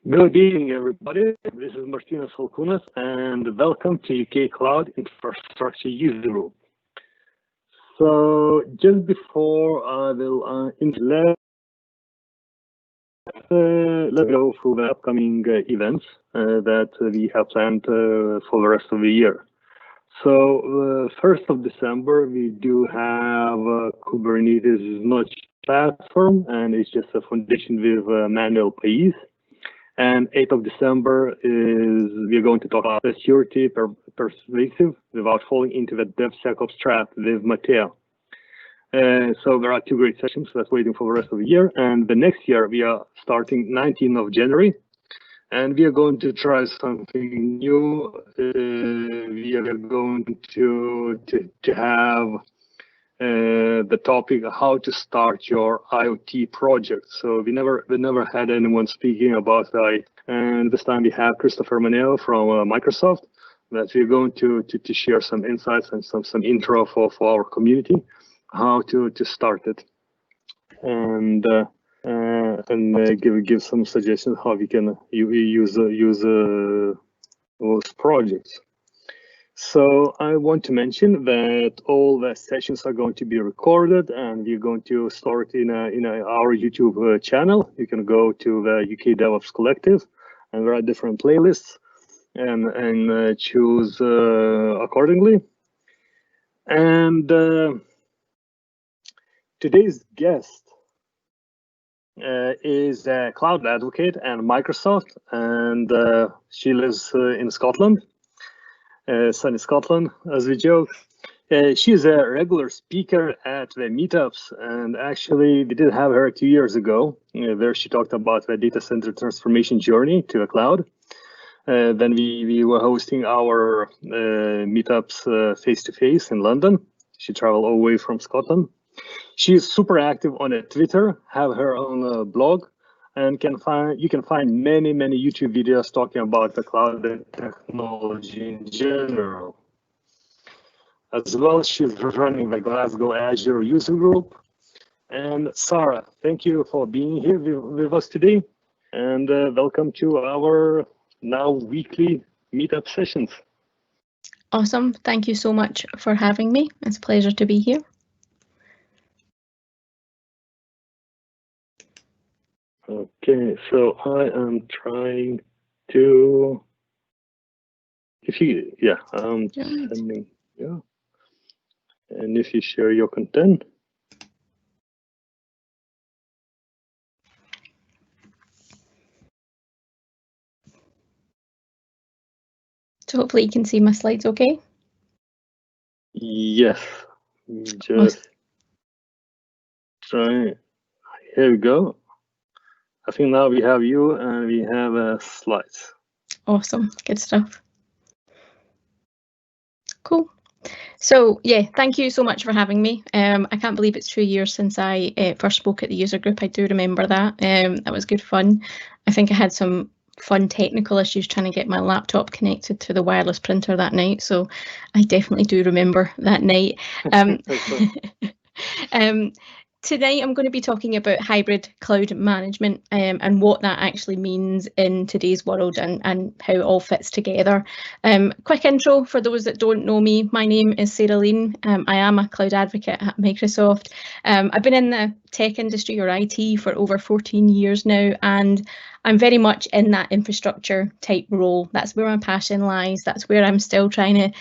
Good evening, everybody. This is Martinas Falkunas, and welcome to UK Cloud Infrastructure User Group. So, just before I will let's go through the upcoming events that we have planned for the rest of the year. So, 1st of December, we do have Kubernetes Notch platform, and it's just a foundation with manual PAs. And 8th of December is we're going to talk about security pervasive without falling into the DevSecOps trap with Matteo. So there are two great sessions that's waiting for the rest of the year. And the next year we are starting 19th of January. And we are going to try something new. We are going to have the topic how to start your IoT project. So we never had anyone speaking about that, and this time we have Christopher Maneo from Microsoft that we're going to share some insights and some intro for our community how to start it, and give some suggestions how we can use those projects. So I want to mention that all the sessions are going to be recorded, and we're going to store it in our YouTube channel. You can go to the UK DevOps Collective, and there are different playlists, and choose accordingly. And today's guest is a cloud advocate and Microsoft, and she lives in Scotland. Sunny Scotland, as we joke. She's a regular speaker at the meetups, and actually we did have her 2 years ago. There she talked about the data center transformation journey to the cloud. Then we were hosting our meetups face-to-face in London. She traveled all the way from Scotland. She is super active on Twitter, have her own blog, and you can find many YouTube videos talking about the cloud and technology in general. As well, she's running the Glasgow Azure User Group. And Sarah, thank you for being here with us today, and welcome to our now weekly meetup sessions. Awesome, thank you so much for having me. It's a pleasure to be here. Okay, so I am trying to, I'm sending, and if you share your content. So hopefully you can see my slides okay? Yes, just try, here we go. I think now we have you and we have slides. Awesome, good stuff. Cool. So yeah, thank you so much for having me. I can't believe it's 2 years since I first spoke at the user group. I do remember that. That was good fun. I think I had some fun technical issues trying to get my laptop connected to the wireless printer that night. So I definitely do remember that night. Tonight I'm going to be talking about hybrid cloud management and what that actually means in today's world and how it all fits together. Quick intro for those that don't know me. My name is Sarah Lean. I am a cloud advocate at Microsoft. I've been in the tech industry or IT for over 14 years now, and I'm very much in that infrastructure type role. That's where my passion lies. That's where I'm still trying to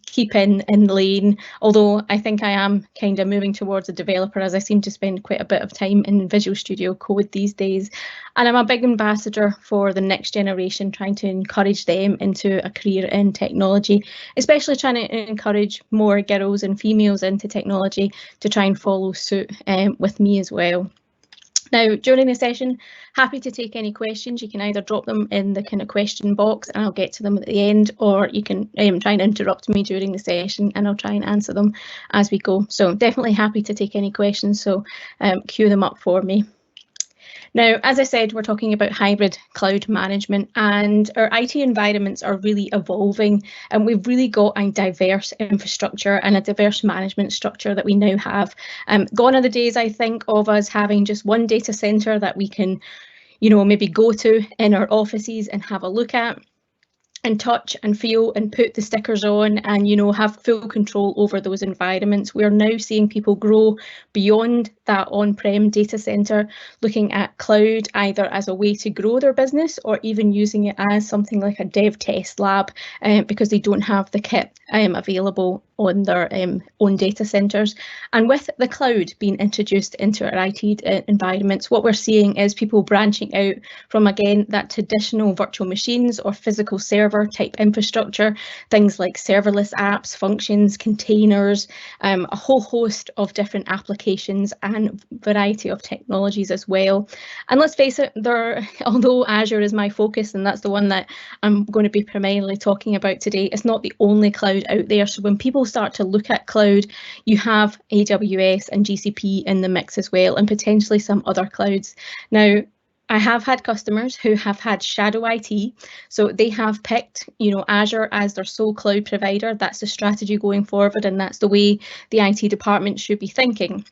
keep in the lane. Although I think I am kind of moving towards a developer, as I seem to spend quite a bit of time in Visual Studio Code these days. And I'm a big ambassador for the next generation, trying to encourage them into a career in technology, especially trying to encourage more girls and females into technology to try and follow suit with me as well. Now, during the session, happy to take any questions. You can either drop them in the kind of question box and I'll get to them at the end, or you can try and interrupt me during the session and I'll try and answer them as we go. So definitely happy to take any questions, so queue them up for me. Now, as I said, we're talking about hybrid cloud management, and our IT environments are really evolving, and we've really got a diverse infrastructure and a diverse management structure that we now have. Gone are the days, I think, of us having just one data center that we can maybe go to in our offices and have a look at and touch and feel and put the stickers on and, have full control over those environments. We're now seeing people grow beyond that on-prem data center, looking at cloud either as a way to grow their business or even using it as something like a dev test lab because they don't have the kit available on their own data centers. And with the cloud being introduced into our IT environments, what we're seeing is people branching out from, again, that traditional virtual machines or physical server type infrastructure, things like serverless apps, functions, containers, a whole host of different applications and variety of technologies as well. And let's face it, although Azure is my focus and that's the one that I'm going to be primarily talking about today, it's not the only cloud out there. So when people start to look at cloud, you have AWS and GCP in the mix as well, and potentially some other clouds. Now, I have had customers who have had shadow IT, so they have picked, Azure as their sole cloud provider. That's the strategy going forward, and that's the way the IT department should be thinking.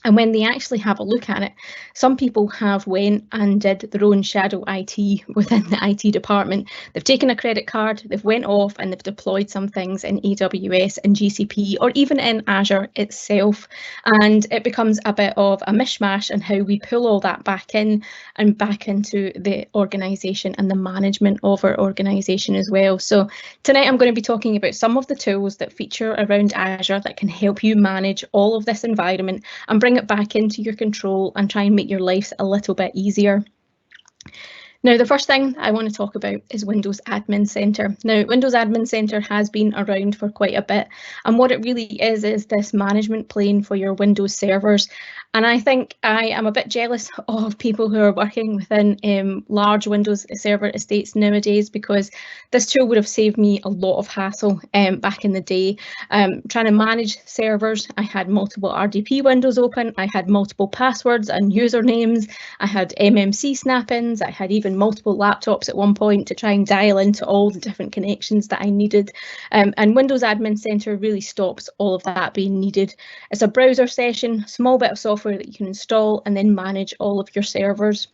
And when they actually have a look at it, some people have went and did their own shadow IT within the IT department. They've taken a credit card, they've went off and they've deployed some things in AWS and GCP or even in Azure itself. And it becomes a bit of a mishmash in how we pull all that back in and back into the organisation and the management of our organisation as well. So tonight I'm going to be talking about some of the tools that feature around Azure that can help you manage all of this environment and bring it back into your control and try and make your life a little bit easier. Now, the first thing I want to talk about is Windows Admin Center. Now, Windows Admin Center has been around for quite a bit, and what it really is this management plane for your Windows servers. And I think I am a bit jealous of people who are working within large Windows server estates nowadays, because this tool would have saved me a lot of hassle back in the day. Trying to manage servers, I had multiple RDP windows open, I had multiple passwords and usernames, I had MMC snap-ins, I had even multiple laptops at one point to try and dial into all the different connections that I needed. And Windows Admin Center really stops all of that being needed. It's a browser session, small bit of software that you can install and then manage all of your servers.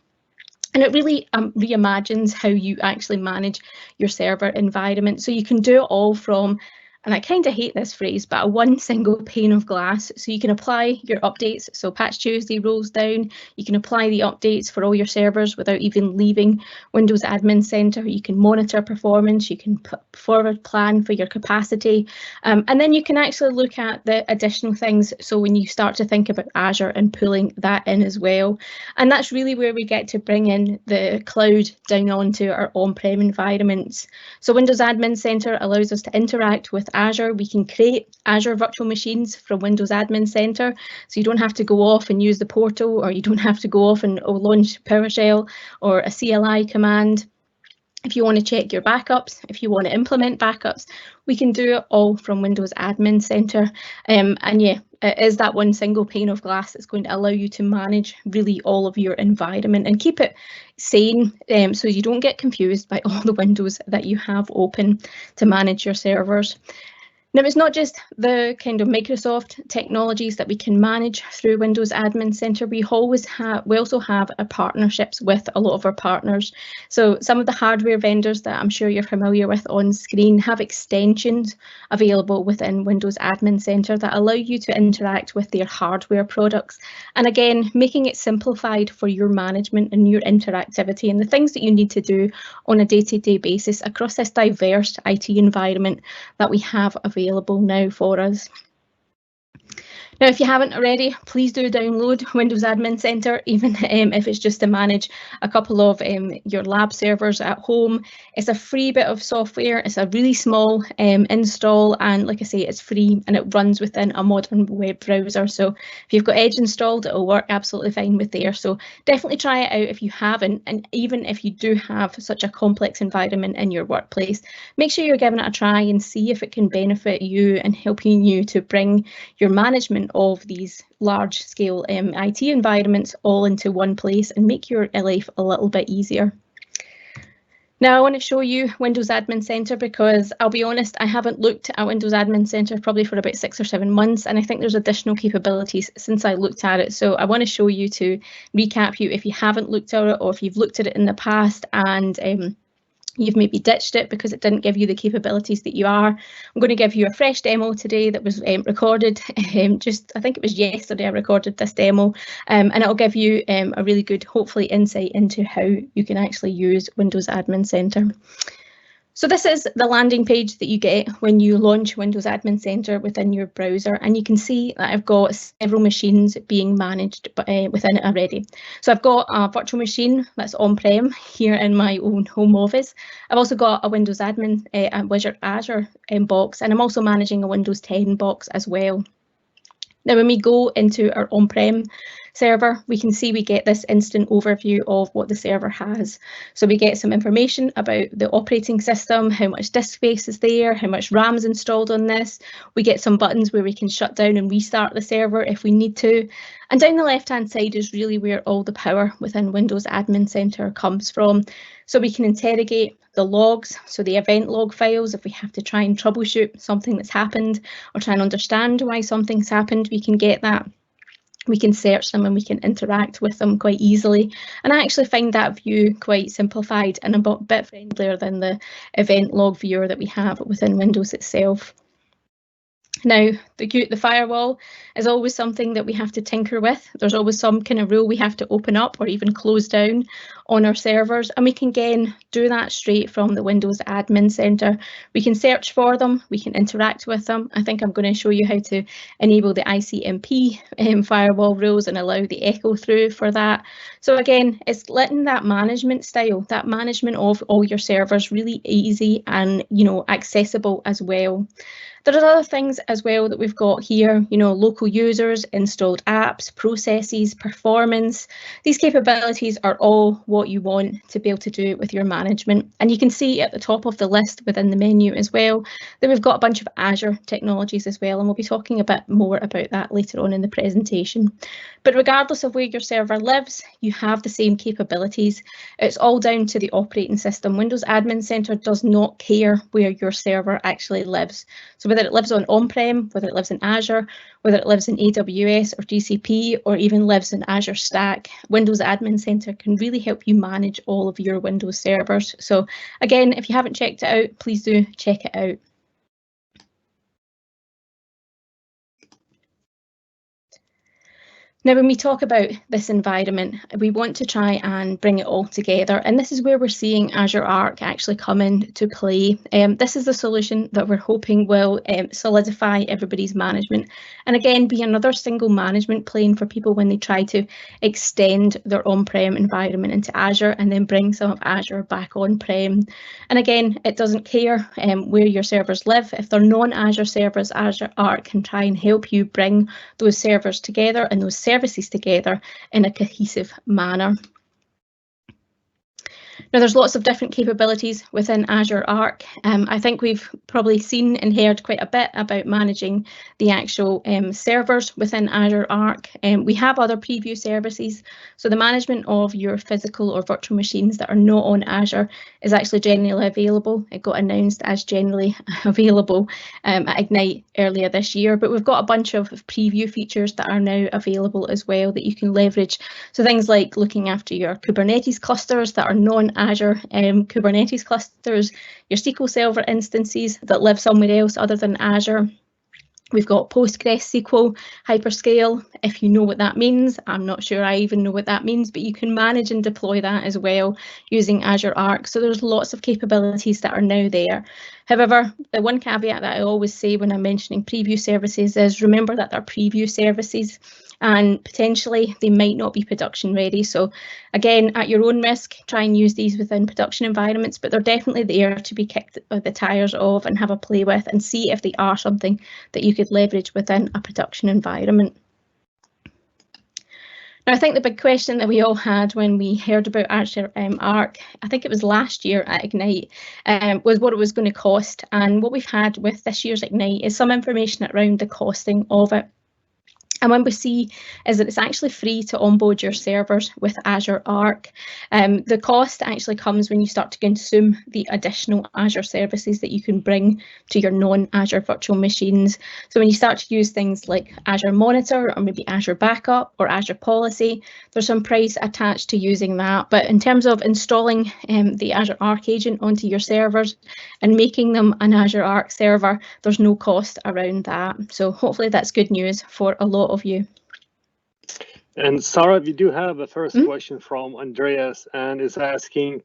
And it really reimagines how you actually manage your server environment. So you can do it all from, and I kind of hate this phrase, but a one single pane of glass. So you can apply your updates. So Patch Tuesday rolls down. You can apply the updates for all your servers without even leaving Windows Admin Center. You can monitor performance. You can forward plan for your capacity. And then you can actually look at the additional things. So when you start to think about Azure and pulling that in as well. And that's really where we get to bring in the cloud down onto our on-prem environments. So Windows Admin Center allows us to interact with Azure. We can create Azure virtual machines from Windows Admin Center, so you don't have to go off and use the portal, or you don't have to go off and launch PowerShell or a CLI command. If you want to check your backups, if you want to implement backups, we can do it all from Windows Admin Center. And yeah, it is that one single pane of glass that's going to allow you to manage really all of your environment and keep it sane, so you don't get confused by all the windows that you have open to manage your servers. Now, it's not just the kind of Microsoft technologies that we can manage through Windows Admin Center. We also have partnerships with a lot of our partners. So some of the hardware vendors that I'm sure you're familiar with on screen have extensions available within Windows Admin Center that allow you to interact with their hardware products. And again, making it simplified for your management and your interactivity and the things that you need to do on a day-to-day basis across this diverse IT environment that we have available now for us. Now, if you haven't already, please do download Windows Admin Center, even if it's just to manage a couple of your lab servers at home. It's a free bit of software. It's a really small install, and like I say, it's free and it runs within a modern web browser. So if you've got Edge installed, it'll work absolutely fine with there. So definitely try it out if you haven't, and even if you do have such a complex environment in your workplace, make sure you're giving it a try and see if it can benefit you and helping you to bring your management of these large scale IT environments all into one place and make your life a little bit easier. Now I want to show you Windows Admin Center because I'll be honest, I haven't looked at Windows Admin Center probably for about 6 or 7 months, and I think there's additional capabilities since I looked at it. So I want to show you to recap you if you haven't looked at it or if you've looked at it in the past and you've maybe ditched it because it didn't give you the capabilities that you are. I'm going to give you a fresh demo today that was recorded I think it was yesterday I recorded this demo, and it'll give you a really good, hopefully, insight into how you can actually use Windows Admin Center. So this is the landing page that you get when you launch Windows Admin Center within your browser, and you can see that I've got several machines being managed within it already. So I've got a virtual machine that's on-prem here in my own home office. I've also got a Windows Admin Azure box, and I'm also managing a Windows 10 box as well. Now, when we go into our on-prem server, we can see we get this instant overview of what the server has. So we get some information about the operating system, how much disk space is there, how much RAM is installed on this. We get some buttons where we can shut down and restart the server if we need to. And down the left-hand side is really where all the power within Windows Admin Center comes from. So we can interrogate the logs, so the event log files, if we have to try and troubleshoot something that's happened or try and understand why something's happened, we can get that. We can search them and we can interact with them quite easily. And I actually find that view quite simplified and a bit friendlier than the event log viewer that we have within Windows itself. Now, the firewall is always something that we have to tinker with. There's always some kind of rule we have to open up or even close down on our servers, and we can again do that straight from the Windows Admin Center. We can search for them, we can interact with them. I think I'm going to show you how to enable the ICMP firewall rules and allow the echo through for that. So again, it's letting that management style, that management of all your servers really easy and accessible as well. There are other things as well that we've got here, local users, installed apps, processes, performance. These capabilities are all what you want to be able to do with your management. And you can see at the top of the list within the menu as well that we've got a bunch of Azure technologies as well, and we'll be talking a bit more about that later on in the presentation. But regardless of where your server lives, you have the same capabilities. It's all down to the operating system. Windows Admin Center does not care where your server actually lives. So whether it lives on-prem, whether it lives in Azure, whether it lives in AWS or GCP, or even lives in Azure Stack, Windows Admin Center can really help you manage all of your Windows servers. So again, if you haven't checked it out, please do check it out. Now, when we talk about this environment, we want to try and bring it all together. And this is where we're seeing Azure Arc actually come into play. This is the solution that we're hoping will solidify everybody's management. And again, be another single management plane for people when they try to extend their on-prem environment into Azure and then bring some of Azure back on-prem. And again, it doesn't care where your servers live. If they're non-Azure servers, Azure Arc can try and help you bring those servers together and those services together in a cohesive manner. Now, there's lots of different capabilities within Azure Arc. I think we've probably seen and heard quite a bit about managing the actual servers within Azure Arc. We have other preview services. So the management of your physical or virtual machines that are not on Azure is actually generally available. It got announced as generally available at Ignite earlier this year, but we've got a bunch of preview features that are now available as well that you can leverage. So things like looking after your Kubernetes clusters that are non-Azure Kubernetes clusters, your SQL Server instances that live somewhere else other than Azure. We've got PostgreSQL Hyperscale, if you know what that means. I'm not sure I even know what that means, but you can manage and deploy that as well using Azure Arc. So there's lots of capabilities that are now there. However, the one caveat that I always say when I'm mentioning preview services is remember that they're preview services and potentially they might not be production ready. So again, at your own risk, try and use these within production environments, but they're definitely there to be kicked the tires of and have a play with and see if they are something that you could leverage within a production environment. Now, I think the big question that we all had when we heard about Azure Arc, I think it was last year at Ignite, was what it was going to cost. And what we've had with this year's Ignite is some information around the costing of it. And what we see is that it's actually free to onboard your servers with Azure Arc. The cost actually comes when you start to consume the additional Azure services that you can bring to your non-Azure virtual machines. So when you start to use things like Azure Monitor or maybe Azure Backup or Azure Policy, there's some price attached to using that. But in terms of installing the Azure Arc agent onto your servers and making them an Azure Arc server, there's no cost around that. So hopefully that's good news for a lot of you. And Sarah, we do have a first question from Andreas, and is asking,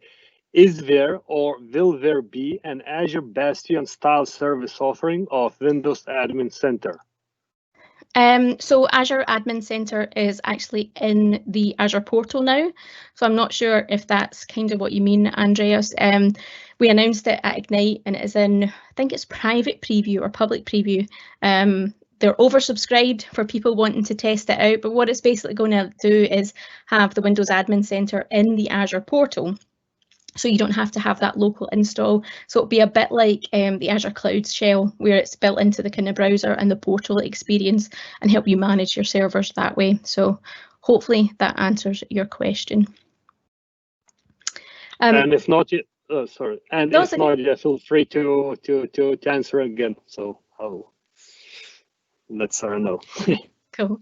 is there or will there be an Azure Bastion style service offering of Windows Admin Center? So Azure Admin Center is actually in the Azure portal now. So I'm not sure if that's kind of what you mean, Andreas. We announced it at Ignite and it is in, I think it's private preview or public preview. They're oversubscribed for people wanting to test it out, but what it's basically going to do is have the Windows Admin Center in the Azure portal. So you don't have to have that local install. So it'll be a bit like the Azure Cloud Shell, where it's built into the kind of browser and the portal experience and help you manage your servers that way. So hopefully that answers your question. And if not, sorry. And no, if not, yeah, feel free to answer again. So let Sarah know. Cool.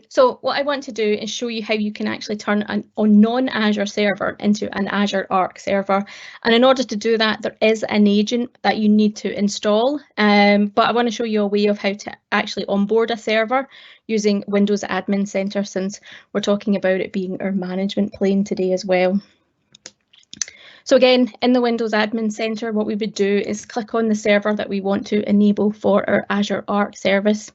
So what I want to do is show you how you can actually turn a non-Azure server into an Azure Arc server. And in order to do that, there is an agent that you need to install. But I want to show you a way of how to actually onboard a server using Windows Admin Center, since we're talking about it being our management plane today as well. So again, in the Windows Admin Center, what we would do is click on the server that we want to enable for our Azure Arc service.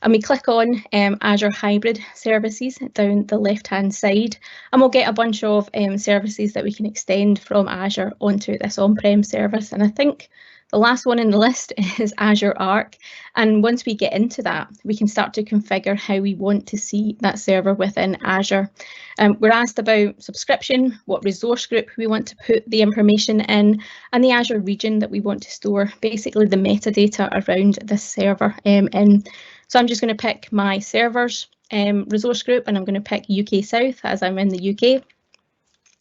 And we click on Azure Hybrid Services down the left-hand side, and we'll get a bunch of services that we can extend from Azure onto this on-prem service. And I think the last one in the list is Azure Arc. And once we get into that, we can start to configure how we want to see that server within Azure. We're asked about subscription, what resource group we want to put the information in, and the Azure region that we want to store, basically the metadata around this server in. So I'm just going to pick my servers resource group, and I'm going to pick UK South as I'm in the UK.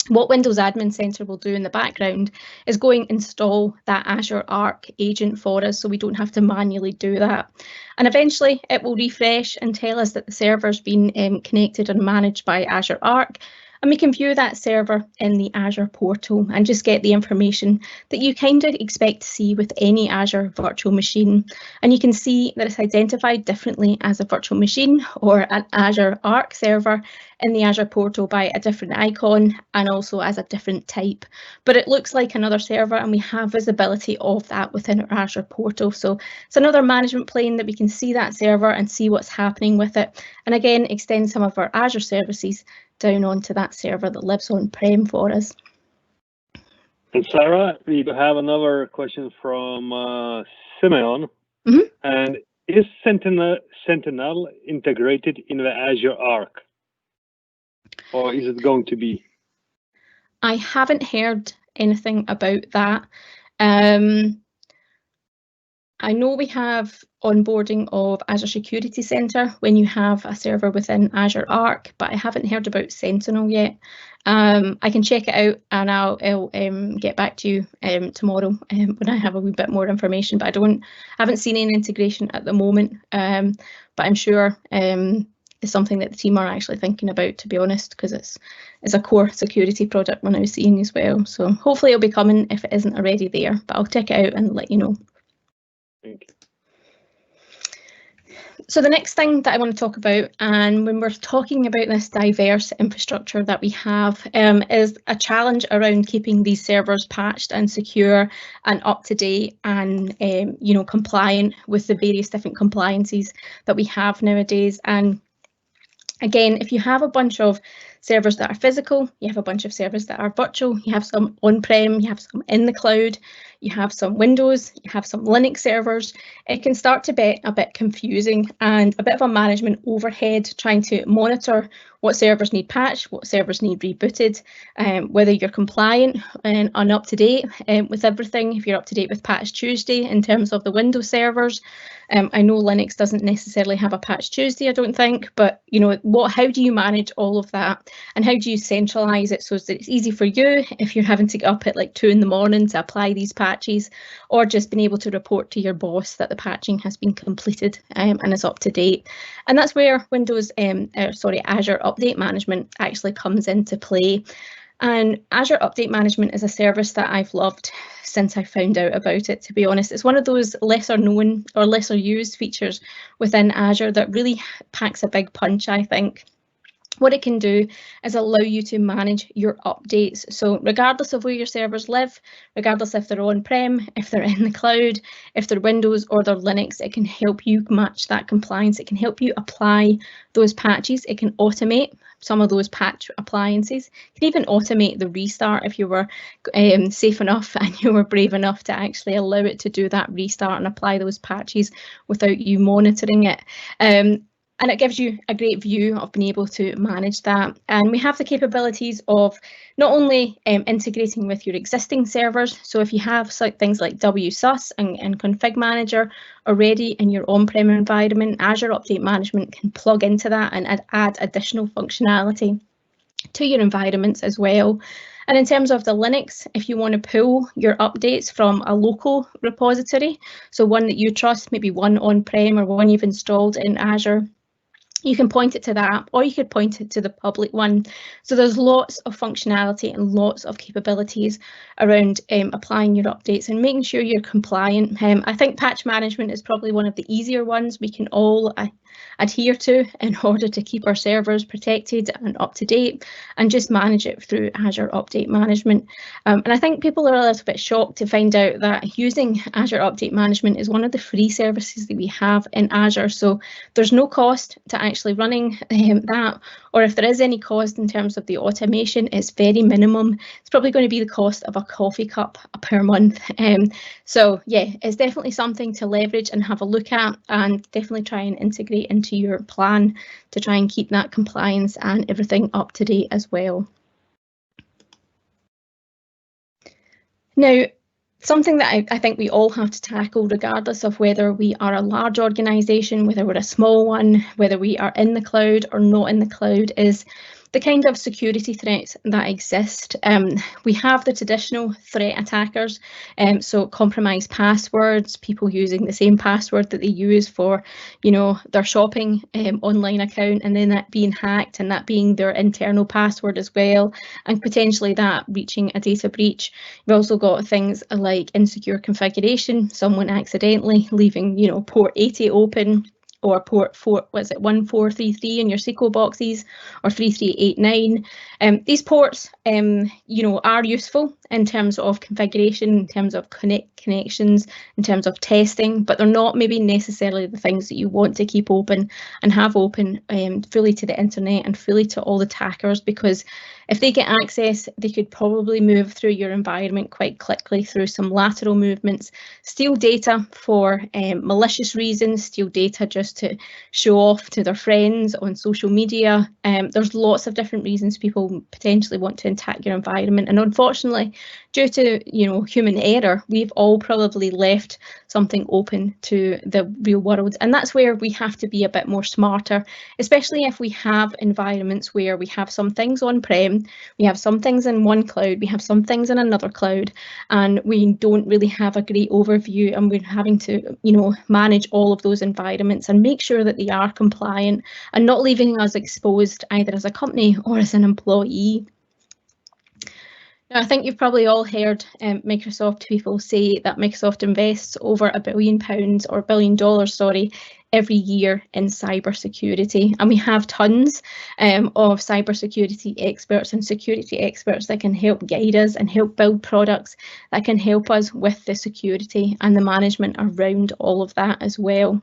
What Windows Admin Center will do in the background is go and install that Azure Arc agent for us, so we don't have to manually do that. And eventually it will refresh and tell us that the server's been connected and managed by Azure Arc. And we can view that server in the Azure portal and just get the information that you kind of expect to see with any Azure virtual machine. And you can see that it's identified differently as a virtual machine or an Azure Arc server in the Azure portal by a different icon and also as a different type. But it looks like another server, and we have visibility of that within our Azure portal. So it's another management plane that we can see that server and see what's happening with it. And again, extend some of our Azure services down onto that server that lives on-prem for us. And Sarah, we have another question from Simeon. And is Sentinel integrated in the Azure Arc? Or is it going to be? I haven't heard anything about that. I know we have onboarding of Azure Security Center when you have a server within Azure Arc, but I haven't heard about Sentinel yet. I can check it out and I'll get back to you tomorrow when I have a wee bit more information, but I haven't seen any integration at the moment, but I'm sure it's something that the team are actually thinking about, to be honest, because it's a core security product we're now seeing as well. So hopefully it'll be coming if it isn't already there, but I'll check it out and let you know. Thank you. So the next thing that I want to talk about, and when we're talking about this diverse infrastructure that we have, is a challenge around keeping these servers patched and secure and up to date and compliant with the various different compliances that we have nowadays. And again, if you have a bunch of servers that are physical, you have a bunch of servers that are virtual, you have some on-prem, you have some in the cloud, you have some Windows, you have some Linux servers. It can start to be a bit confusing and a bit of a management overhead trying to monitor what servers need patched, what servers need rebooted, whether you're compliant and up to date with everything, if you're up to date with Patch Tuesday in terms of the Windows servers. I know Linux doesn't necessarily have a Patch Tuesday, I don't think, but you know, how do you manage all of that, and how do you centralise it so that it's easy for you if you're having to get up at like 2 in the morning to apply these patches, or just being able to report to your boss that the patching has been completed and is up to date. And that's where Azure Update Management actually comes into play. And Azure Update Management is a service that I've loved since I found out about it, to be honest. It's one of those lesser known or lesser used features within Azure that really packs a big punch, I think. What it can do is allow you to manage your updates. So regardless of where your servers live, regardless if they're on-prem, if they're in the cloud, if they're Windows or they're Linux, it can help you match that compliance. It can help you apply those patches. It can automate some of those patch appliances. You can even automate the restart if you were safe enough and you were brave enough to actually allow it to do that restart and apply those patches without you monitoring it. And it gives you a great view of being able to manage that. And we have the capabilities of not only integrating with your existing servers. So if you have things like WSUS and Config Manager already in your on-prem environment, Azure Update Management can plug into that and add additional functionality to your environments as well. And in terms of the Linux, if you want to pull your updates from a local repository, so one that you trust, maybe one on-prem or one you've installed in Azure, you can point it to that, or you could point it to the public one. So there's lots of functionality and lots of capabilities around applying your updates and making sure you're compliant. I think patch management is probably one of the easier ones we can all adhere to in order to keep our servers protected and up to date, and just manage it through Azure Update Management. And I think people are a little bit shocked to find out that using Azure Update Management is one of the free services that we have in Azure. So there's no cost to actually running that, or if there is any cost in terms of the automation, it's very minimum. It's probably going to be the cost of a coffee cup per month. So yeah, it's definitely something to leverage and have a look at, and definitely try and integrate into your plan to try and keep that compliance and everything up to date as well. Now, something that I think we all have to tackle, regardless of whether we are a large organisation, whether we're a small one, whether we are in the cloud or not in the cloud, is the kind of security threats that exist. We have the traditional threat attackers, so compromised passwords, people using the same password that they use for, you know, their shopping online account, and then that being hacked and that being their internal password as well, and potentially that reaching a data breach. We've also got things like insecure configuration, someone accidentally leaving, you know, port 80 open, or port 1433 in your SQL boxes, or 3389. These ports, you know, are useful in terms of configuration, in terms of connections, in terms of testing, but they're not maybe necessarily the things that you want to keep open and have open fully to the internet and fully to all the attackers, because if they get access, they could probably move through your environment quite quickly through some lateral movements, steal data for malicious reasons, steal data just to show off to their friends on social media. There's lots of different reasons people potentially want to attack your environment, and unfortunately, due to, you know, human error, we've all probably left something open to the real world, and that's where we have to be a bit more smarter, especially if we have environments where we have some things on-prem, we have some things in one cloud, we have some things in another cloud, and we don't really have a great overview, and we're having to, you know, manage all of those environments and make sure that they are compliant and not leaving us exposed either as a company or as an employee. Now, I think you've probably all heard Microsoft people say that Microsoft invests over £1 billion, or $1 billion, sorry, every year in cybersecurity, and we have tons of cybersecurity experts and security experts that can help guide us and help build products that can help us with the security and the management around all of that as well.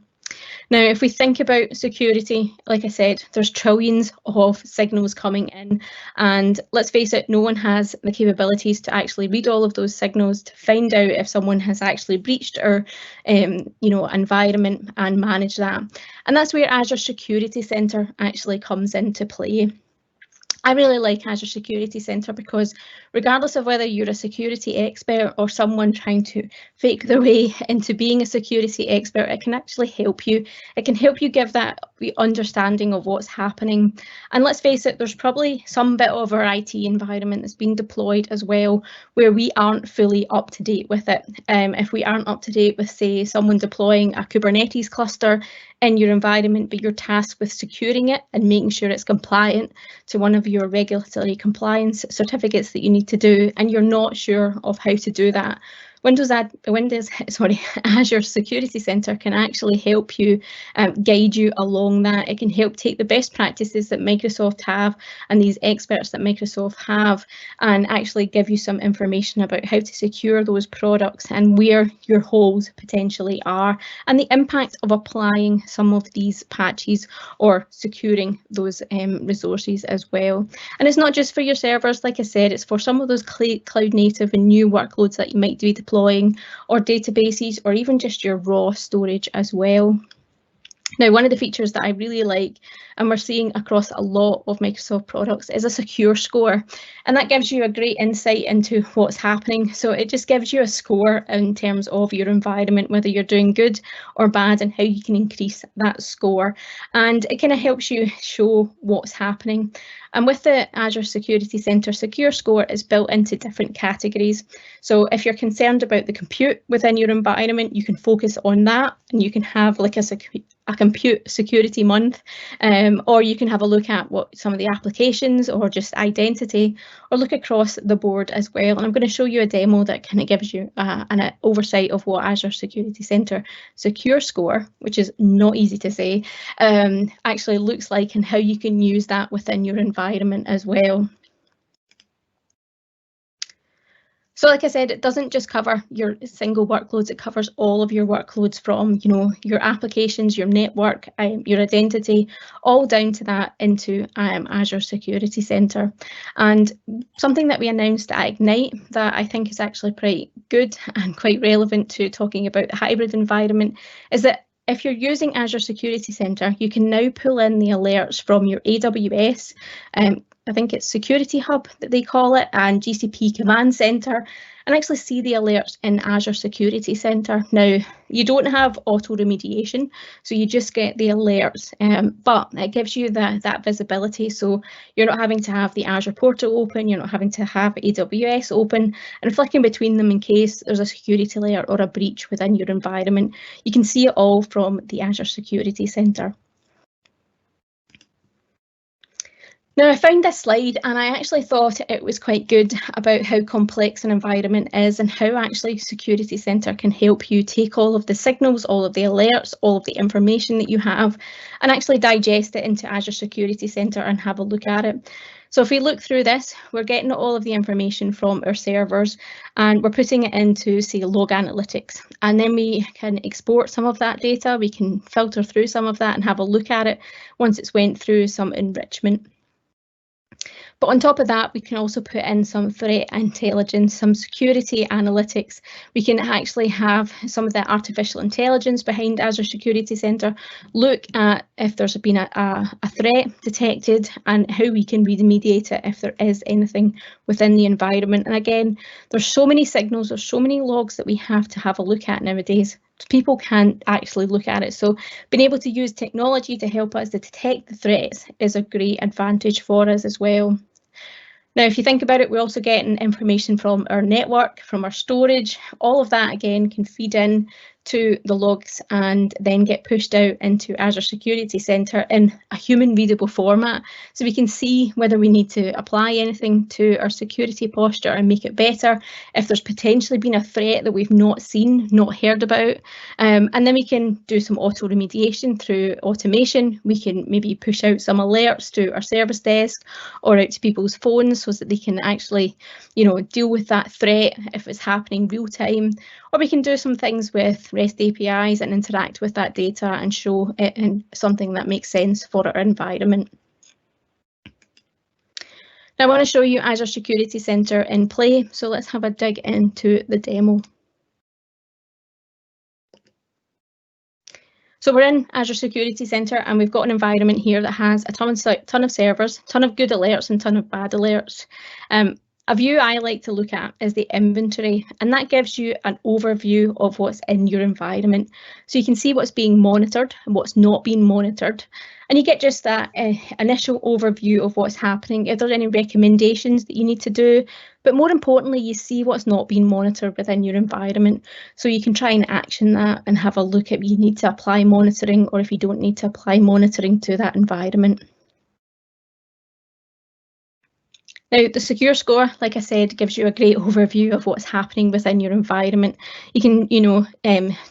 Now, if we think about security, like I said, there's trillions of signals coming in, and let's face it, no one has the capabilities to actually read all of those signals to find out if someone has actually breached our environment and manage that. And that's where Azure Security Center actually comes into play. I really like Azure Security Center because regardless of whether you're a security expert or someone trying to fake their way into being a security expert, it can actually help you. It can help you give that understanding of what's happening. And let's face it, there's probably some bit of our IT environment that's been deployed as well where we aren't fully up to date with it. If we aren't up to date with, say, someone deploying a Kubernetes cluster in your environment, but you're tasked with securing it and making sure it's compliant to one of your regulatory compliance certificates that you need to do, and you're not sure of how to do that, Azure Security Center can actually help you, guide you along that. It can help take the best practices that Microsoft have and these experts that Microsoft have and actually give you some information about how to secure those products and where your holes potentially are and the impact of applying some of these patches or securing those resources as well. And it's not just for your servers, like I said, it's for some of those cloud native and new workloads that you might be deploying or databases or even just your raw storage as well. Now, one of the features that I really like and we're seeing across a lot of Microsoft products is a secure score, and that gives you a great insight into what's happening. So it just gives you a score in terms of your environment, whether you're doing good or bad, and how you can increase that score, and it kind of helps you show what's happening. And with the Azure Security Center, Secure Score is built into different categories. So if you're concerned about the compute within your environment, you can focus on that, and you can have like a compute security month, or you can have a look at what some of the applications or just identity, or look across the board as well. And I'm going to show you a demo that kind of gives you an oversight of what Azure Security Center Secure Score, which is not easy to say, actually looks like and how you can use that within your environment as well. So like I said, it doesn't just cover your single workloads, it covers all of your workloads from, your applications, your network, your identity, all down to that into Azure Security Center. And something that we announced at Ignite that I think is actually pretty good and quite relevant to talking about the hybrid environment is that if you're using Azure Security Center, you can now pull in the alerts from your AWS, I think it's Security Hub that they call it, and GCP Command Center, and actually see the alerts in Azure Security Center. Now, you don't have auto remediation, so you just get the alerts, but it gives you that visibility. So you're not having to have the Azure portal open, you're not having to have AWS open, and flicking between them in case there's a security alert or a breach within your environment. You can see it all from the Azure Security Center. Now, I found this slide and I actually thought it was quite good about how complex an environment is and how actually Security Center can help you take all of the signals, all of the alerts, all of the information that you have and actually digest it into Azure Security Center and have a look at it. So if we look through this, we're getting all of the information from our servers and we're putting it into, say, log analytics. And then we can export some of that data, we can filter through some of that and have a look at it once it's went through some enrichment. But on top of that, we can also put in some threat intelligence, some security analytics. We can actually have some of the artificial intelligence behind Azure Security Center, look at if there's been a threat detected and how we can remediate it if there is anything within the environment. And again, there's so many signals, there's so many logs that we have to have a look at nowadays. People can't actually look at it. So being able to use technology to help us to detect the threats is a great advantage for us as well. Now, if you think about it, we're also getting information from our network, from our storage. All of that, again, can feed in to the logs and then get pushed out into Azure Security Center in a human readable format. So we can see whether we need to apply anything to our security posture and make it better, if there's potentially been a threat that we've not seen, not heard about. And then we can do some auto remediation through automation. We can maybe push out some alerts to our service desk or out to people's phones so that they can actually, deal with that threat if it's happening real time. or we can do some things with REST APIs and interact with that data and show it in something that makes sense for our environment. Now I want to show you Azure Security Center in play, so let's have a dig into the demo. So we're in Azure Security Center and we've got an environment here that has a ton of servers, ton of good alerts and ton of bad alerts. A view I like to look at is the inventory, and that gives you an overview of what's in your environment. So you can see what's being monitored and what's not being monitored. And you get just that initial overview of what's happening, if there's any recommendations that you need to do, but more importantly, you see what's not being monitored within your environment. So you can try and action that and have a look at if you need to apply monitoring or if you don't need to apply monitoring to that environment. Now, the secure score, like I said, gives you a great overview of what's happening within your environment. You can,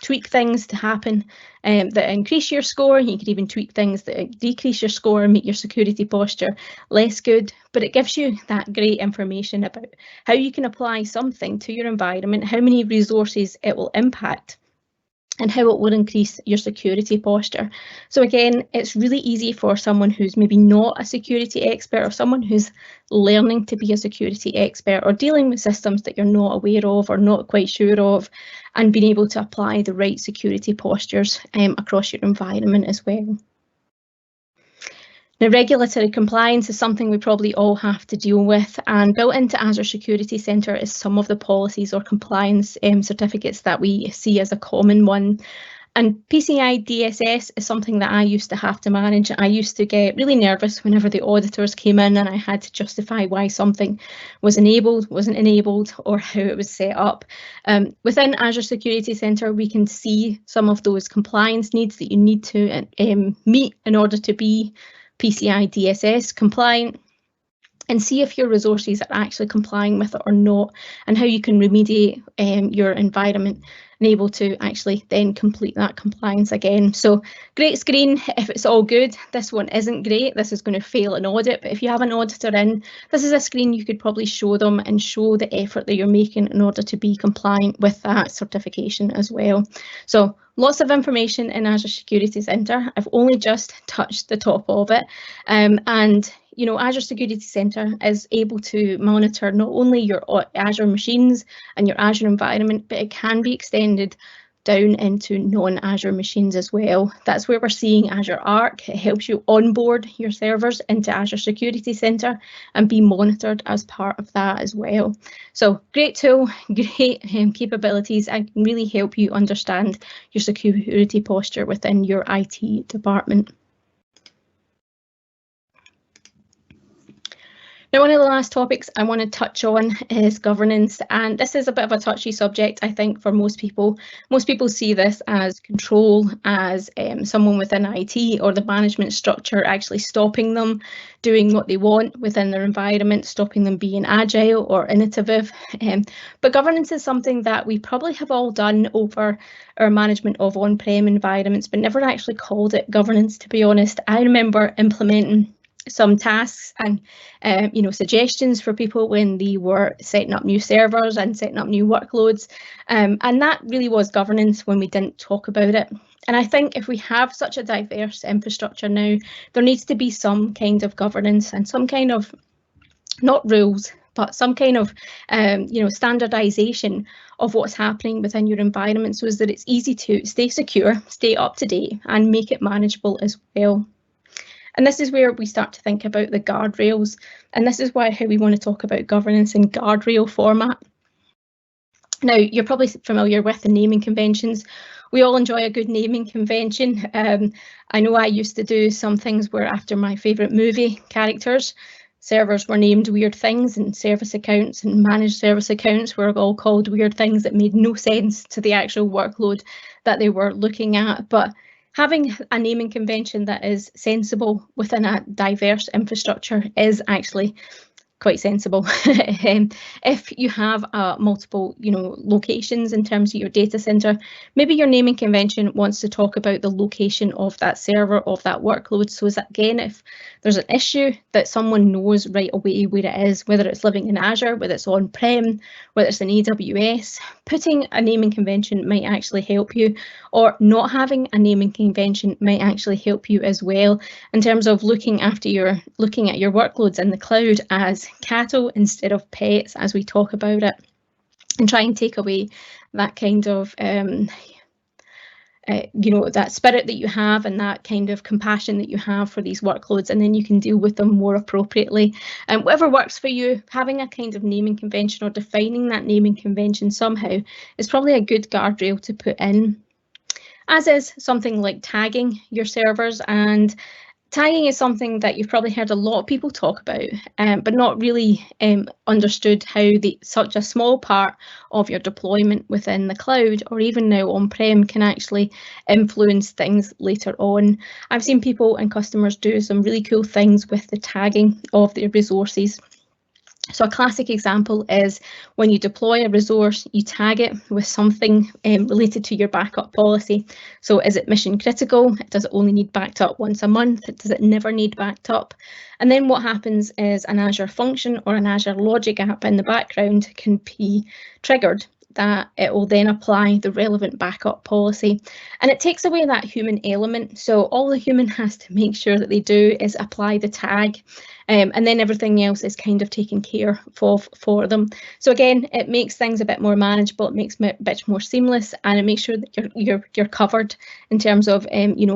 tweak things to happen that increase your score. You can even tweak things that decrease your score and make your security posture less good. But it gives you that great information about how you can apply something to your environment, how many resources it will impact, and how it will increase your security posture. So again, it's really easy for someone who's maybe not a security expert or someone who's learning to be a security expert or dealing with systems that you're not aware of or not quite sure of, and being able to apply the right security postures across your environment as well. Now, regulatory compliance is something we probably all have to deal with, and built into Azure Security Center is some of the policies or compliance certificates that we see as a common one. And PCI DSS is something that I used to have to manage. I used to get really nervous whenever the auditors came in and I had to justify why something was enabled, wasn't enabled, or how it was set up. Within Azure Security Center, we can see some of those compliance needs that you need to meet in order to be PCI DSS compliant, and see if your resources are actually complying with it or not, and how you can remediate your environment and able to actually then complete that compliance again. So great screen if it's all good. This one isn't great. This is going to fail an audit, but if you have an auditor in, this is a screen you could probably show them and show the effort that you're making in order to be compliant with that certification as well. So lots of information in Azure Security Center. I've only just touched the top of it. And Azure Security Center is able to monitor not only your Azure machines and your Azure environment, but it can be extended down into non-Azure machines as well. That's where we're seeing Azure Arc. It helps you onboard your servers into Azure Security Center and be monitored as part of that as well. So great tool, great capabilities, and can really help you understand your security posture within your IT department. Now, one of the last topics I want to touch on is governance, and this is a bit of a touchy subject, I think, for most people. Most people see this as control, as someone within IT or the management structure actually stopping them doing what they want within their environment, stopping them being agile or innovative. But governance is something that we probably have all done over our management of on-prem environments, but never actually called it governance, to be honest. I remember implementing some tasks and suggestions for people when they were setting up new servers and setting up new workloads, and that really was governance when we didn't talk about it. And I think if we have such a diverse infrastructure now, there needs to be some kind of governance and some kind of, not rules, but some kind of standardization of what's happening within your environment, so that it's easy to stay secure, stay up to date, and make it manageable as well. And this is where we start to think about the guardrails. And this is how we want to talk about governance in guardrail format. Now, you're probably familiar with the naming conventions. We all enjoy a good naming convention. I know I used to do some things where after my favourite movie characters, servers were named weird things, and service accounts and managed service accounts were all called weird things that made no sense to the actual workload that they were looking at. But having a naming convention that is sensible within a diverse infrastructure is actually quite sensible. If you have multiple, locations in terms of your data center, maybe your naming convention wants to talk about the location of that server, of that workload. So again, if there's an issue, that someone knows right away where it is, whether it's living in Azure, whether it's on-prem, whether it's in AWS, putting a naming convention might actually help you, or not having a naming convention might actually help you as well, in terms of looking at your workloads in the cloud as cattle instead of pets, as we talk about it, and try and take away that kind of that spirit that you have and that kind of compassion that you have for these workloads, and then you can deal with them more appropriately. And whatever works for you, having a kind of naming convention or defining that naming convention somehow is probably a good guardrail to put in, as is something like tagging your servers. And tagging is something that you've probably heard a lot of people talk about, but not really understood how such a small part of your deployment within the cloud, or even now on-prem, can actually influence things later on. I've seen people and customers do some really cool things with the tagging of their resources. So a classic example is when you deploy a resource, you tag it with something related to your backup policy. So is it mission critical? Does it only need backed up once a month? Does it never need backed up? And then what happens is an Azure function or an Azure logic app in the background can be triggered, that it will then apply the relevant backup policy. And it takes away that human element. So all the human has to make sure that they do is apply the tag, and then everything else is kind of taken care of for them. So again, it makes things a bit more manageable, it makes it a bit more seamless, and it makes sure that you're covered in terms of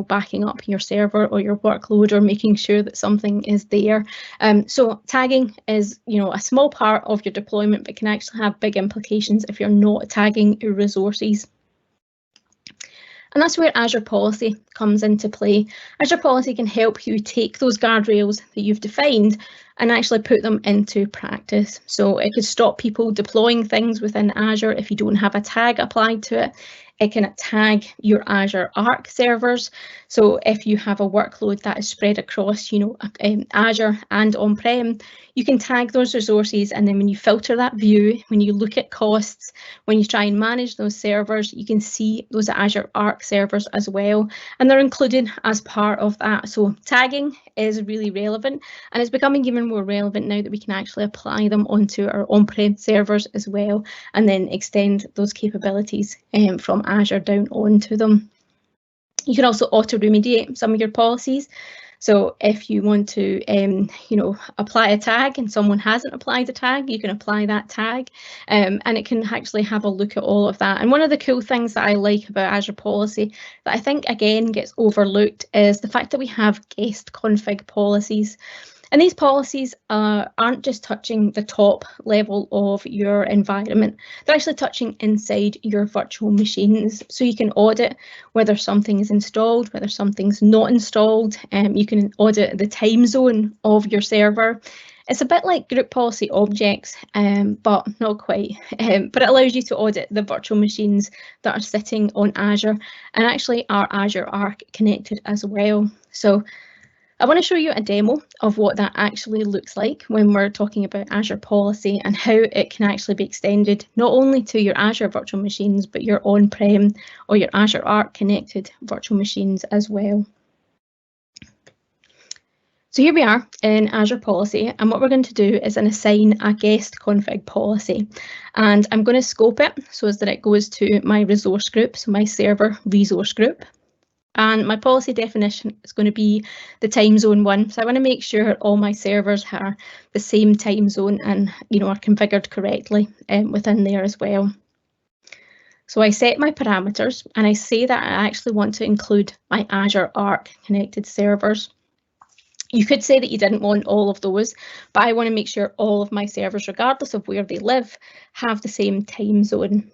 backing up your server or your workload, or making sure that something is there. So tagging is a small part of your deployment, but can actually have big implications if you're not tagging your resources. And that's where Azure Policy comes into play. Azure Policy can help you take those guardrails that you've defined and actually put them into practice. So it could stop people deploying things within Azure if you don't have a tag applied to it. It can tag your Azure Arc servers. So if you have a workload that is spread across, Azure and on-prem, you can tag those resources, and then when you filter that view, when you look at costs, when you try and manage those servers, you can see those Azure Arc servers as well, and they're included as part of that. So tagging is really relevant, and it's becoming even more relevant now that we can actually apply them onto our on-prem servers as well, and then extend those capabilities from Azure down onto them. You can also auto-remediate some of your policies. So if you want to, apply a tag and someone hasn't applied a tag, you can apply that tag, and it can actually have a look at all of that. And one of the cool things that I like about Azure Policy that I think, again, gets overlooked is the fact that we have guest config policies. And these policies aren't just touching the top level of your environment, they're actually touching inside your virtual machines. So you can audit whether something is installed, whether something's not installed. You can audit the time zone of your server. It's a bit like group policy objects, but not quite. But it allows you to audit the virtual machines that are sitting on Azure, and actually our Azure Arc connected as well. So I want to show you a demo of what that actually looks like when we're talking about Azure Policy, and how it can actually be extended not only to your Azure virtual machines, but your on-prem or your Azure Arc connected virtual machines as well. So here we are in Azure Policy, and what we're going to do is assign a guest config policy, and I'm going to scope it so as that it goes to my resource group, so my server resource group. And my policy definition is going to be the time zone one. So I want to make sure all my servers are the same time zone and are configured correctly within there as well. So I set my parameters, and I say that I actually want to include my Azure Arc connected servers. You could say that you didn't want all of those, but I want to make sure all of my servers, regardless of where they live, have the same time zone.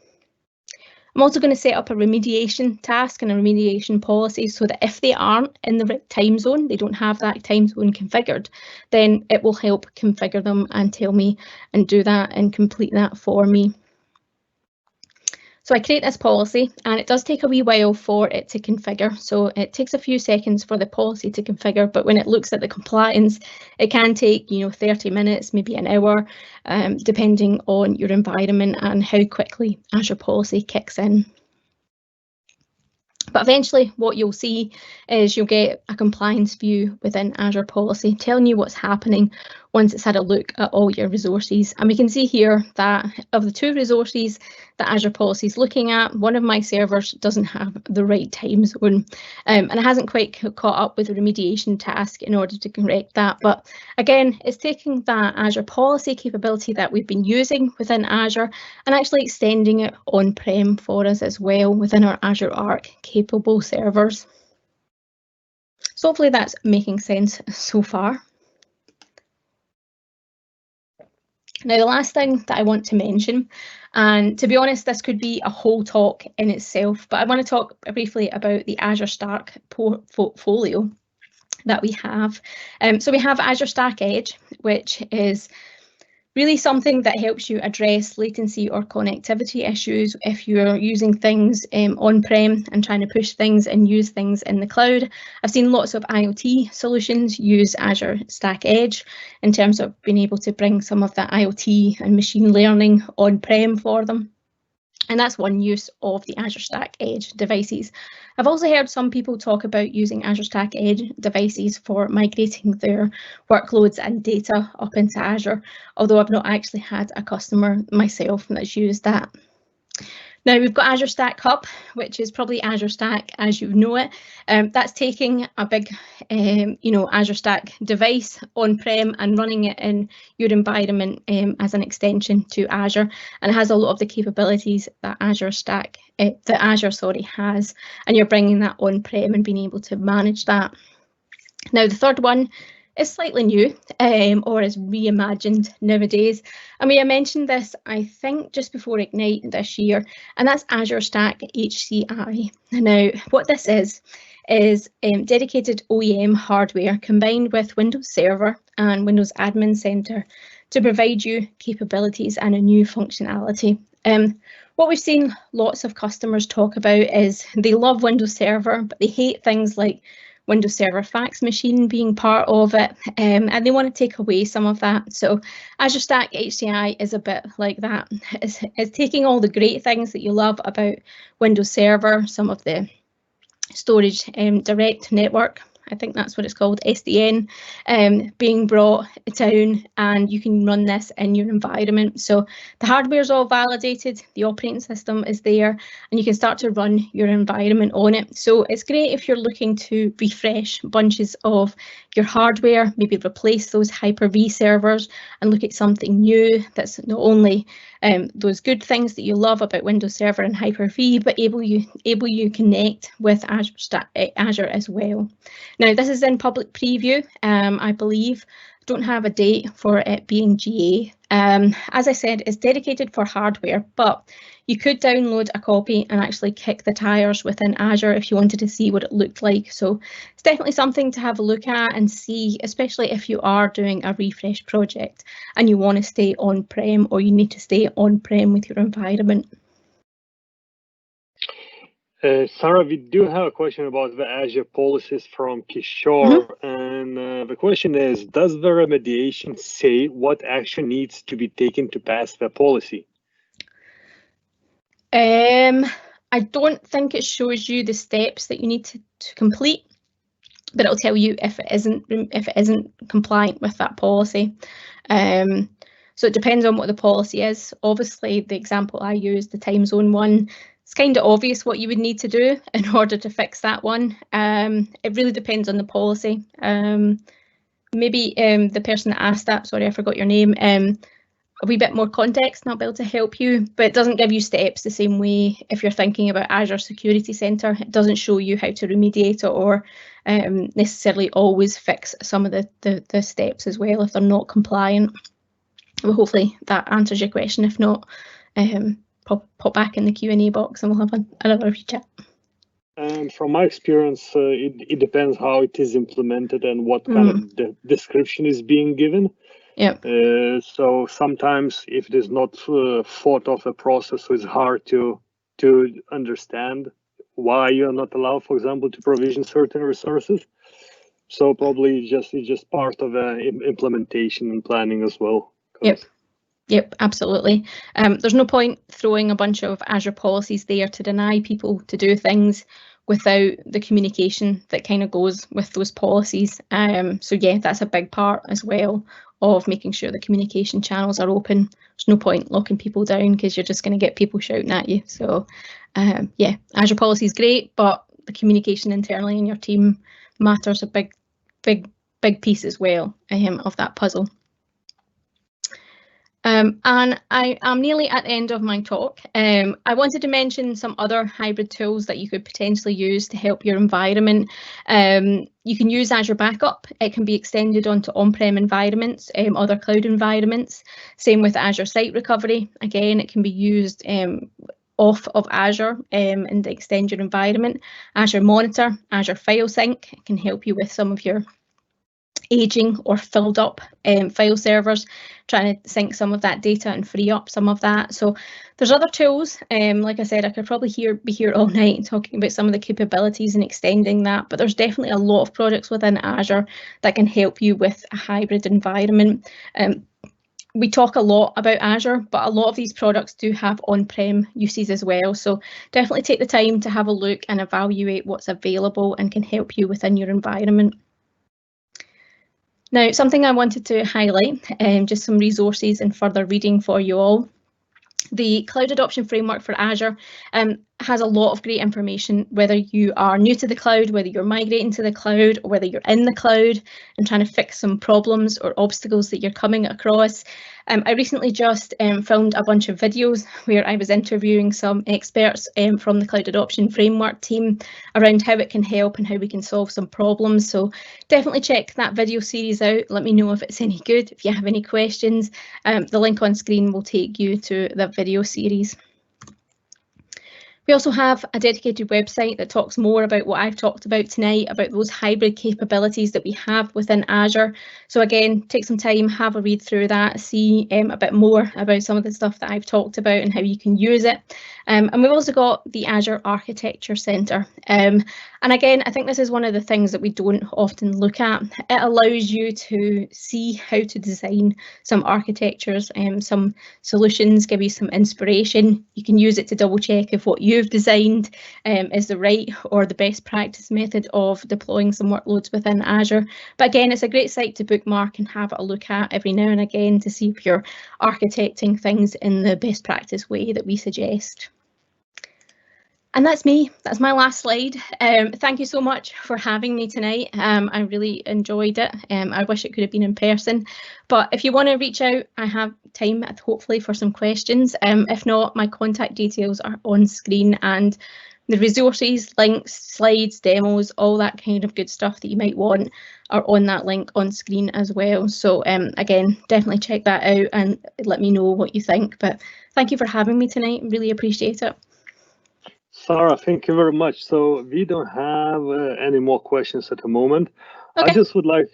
I'm also going to set up a remediation task and a remediation policy so that if they aren't in the right time zone, they don't have that time zone configured, then it will help configure them and tell me and do that and complete that for me. So I create this policy, and it does take a wee while for it to configure. So it takes a few seconds for the policy to configure, but when it looks at the compliance, it can take 30 minutes, maybe an hour, depending on your environment and how quickly Azure policy kicks in. But eventually what you'll see is you'll get a compliance view within Azure Policy telling you what's happening once it's had a look at all your resources. And we can see here that of the 2 resources that Azure Policy is looking at, one of my servers doesn't have the right time zone, and it hasn't quite caught up with the remediation task in order to correct that. But again, it's taking that Azure Policy capability that we've been using within Azure and actually extending it on-prem for us as well within our Azure Arc capable servers. So hopefully that's making sense so far. Now, the last thing that I want to mention, and to be honest, this could be a whole talk in itself, but I want to talk briefly about the Azure Stack portfolio that we have. So we have Azure Stack Edge, which is really something that helps you address latency or connectivity issues if you're using things on-prem and trying to push things and use things in the cloud. I've seen lots of IoT solutions use Azure Stack Edge in terms of being able to bring some of that IoT and machine learning on-prem for them. And that's one use of the Azure Stack Edge devices. I've also heard some people talk about using Azure Stack Edge devices for migrating their workloads and data up into Azure, although I've not actually had a customer myself that's used that. Now we've got Azure Stack Hub, which is probably Azure Stack as you know it. That's taking a big, Azure Stack device on-prem and running it in your environment as an extension to Azure, and it has a lot of the capabilities that Azure has, and you're bringing that on-prem and being able to manage that. Now the third one is slightly new, or is reimagined nowadays. And we mentioned this, I think, just before Ignite this year, and that's Azure Stack HCI. Now, what this is dedicated OEM hardware combined with Windows Server and Windows Admin Center to provide you capabilities and a new functionality. What we've seen lots of customers talk about is they love Windows Server, but they hate things like Windows Server fax machine being part of it, and they want to take away some of that. So Azure Stack HCI is a bit like that. It's taking all the great things that you love about Windows Server, some of the storage direct network, I think that's what it's called, SDN, being brought down, and you can run this in your environment. So the hardware is all validated, the operating system is there, and you can start to run your environment on it. So it's great if you're looking to refresh bunches of your hardware, maybe replace those Hyper-V servers and look at something new that's not only those good things that you love about Windows Server and Hyper-V, but able you connect with Azure as well. Now this is in public preview, I believe. Don't have a date for it being GA. As I said, it's dedicated for hardware, but you could download a copy and actually kick the tires within Azure if you wanted to see what it looked like. So it's definitely something to have a look at and see, especially if you are doing a refresh project and you want to stay on-prem, or you need to stay on-prem with your environment. Sarah, we do have a question about the Azure policies from Kishore, and the question is, does the remediation say what action needs to be taken to pass the policy? I don't think it shows you the steps that you need to complete, but it'll tell you if it isn't compliant with that policy. So it depends on what the policy is. Obviously, the example I used, the time zone one, it's kind of obvious what you would need to do in order to fix that one. It really depends on the policy. Maybe the person that asked that, sorry, I forgot your name, a wee bit more context and I'll be able to help you, but it doesn't give you steps the same way if you're thinking about Azure Security Center. It doesn't show you how to remediate it or necessarily always fix some of the steps as well if they're not compliant. Well, hopefully that answers your question. If not, pop back in the Q&A box and we'll have another chat. From my experience, it depends how it is implemented and what kind of description is being given. Yeah. So sometimes if it is not thought of a process, so it's hard to to understand why you're not allowed, for example, to provision certain resources. So probably it's just part of implementation and planning as well. Yep, absolutely. There's no point throwing a bunch of Azure policies there to deny people to do things without the communication that kind of goes with those policies. So yeah, that's a big part as well of making sure the communication channels are open. There's no point locking people down because you're just going to get people shouting at you. So yeah, Azure policy is great, but the communication internally in your team matters a big piece as well of that puzzle. And I am nearly at the end of my talk. I wanted to mention some other hybrid tools that you could potentially use to help your environment. You can use Azure Backup. It can be extended onto on-prem environments, other cloud environments. Same with Azure Site Recovery. Again, it can be used off of Azure and extend your environment. Azure Monitor, Azure File Sync can help you with some of your aging or filled up file servers, trying to sync some of that data and free up some of that. So there's other tools. Like I said, I could probably be here all night talking about some of the capabilities and extending that, but there's definitely a lot of projects within Azure that can help you with a hybrid environment. We talk a lot about Azure, but a lot of these products do have on-prem uses as well. So definitely take the time to have a look and evaluate what's available and can help you within your environment. Now, something I wanted to highlight, just some resources and further reading for you all. The Cloud Adoption Framework for Azure has a lot of great information, whether you are new to the cloud, whether you're migrating to the cloud, or whether you're in the cloud and trying to fix some problems or obstacles that you're coming across. I recently just filmed a bunch of videos where I was interviewing some experts from the Cloud Adoption Framework team around how it can help and how we can solve some problems. So definitely check that video series out. Let me know if it's any good. If you have any questions, the link on screen will take you to the video series. We also have a dedicated website that talks more about what I've talked about tonight, about those hybrid capabilities that we have within Azure. So again, take some time, have a read through that, see a bit more about some of the stuff that I've talked about and how you can use it. And we've also got the Azure Architecture Centre. And again, I think this is one of the things that we don't often look at. It allows you to see how to design some architectures, some solutions, give you some inspiration. You can use it to double check if what you've designed is the right or the best practice method of deploying some workloads within Azure. But again, it's a great site to bookmark and have a look at every now and again to see if you're architecting things in the best practice way that we suggest. And that's me. That's my last slide. Thank you so much for having me tonight. I really enjoyed it. I wish it could have been in person. But if you want to reach out, I have time hopefully for some questions. If not, my contact details are on screen, and the resources, links, slides, demos, all that kind of good stuff that you might want are on that link on screen as well. So again, definitely check that out and let me know what you think. But thank you for having me tonight. Really appreciate it. Sarah, thank you very much. So we don't have any more questions at the moment. Okay. I just would like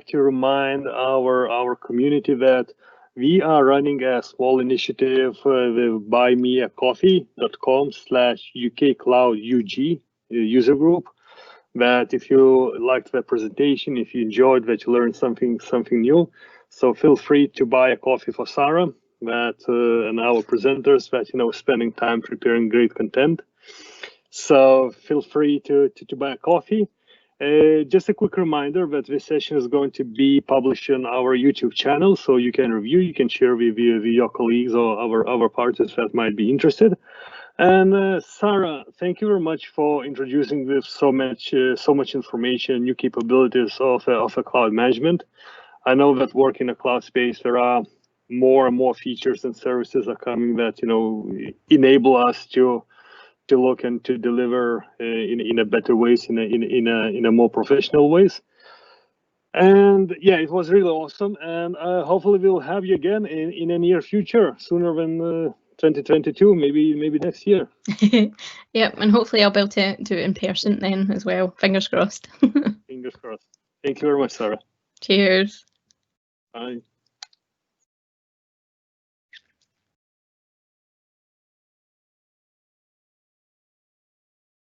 to remind our community that we are running a small initiative with buymeacoffee.com/UK Cloud UG user group. That if you liked the presentation, if you enjoyed that, you learned something new, so feel free to buy a coffee for Sarah and our presenters that spending time preparing great content. So feel free to buy a coffee. Just a quick reminder that this session is going to be published on our YouTube channel, so you can review, you can share with your colleagues or other parties that might be interested. And Sarah, thank you very much for introducing this so much information, new capabilities of a cloud management. I know that working in a cloud space, there are more and more features and services are coming that enable us to look and to deliver in a better ways, in a more professional ways. And yeah, it was really awesome, and hopefully we'll have you again in the near future, sooner than 2022, maybe next year. Yep, and hopefully I'll be able to do it in person then as well. Fingers crossed. Fingers crossed. Thank you very much, Sarah. Cheers. Bye.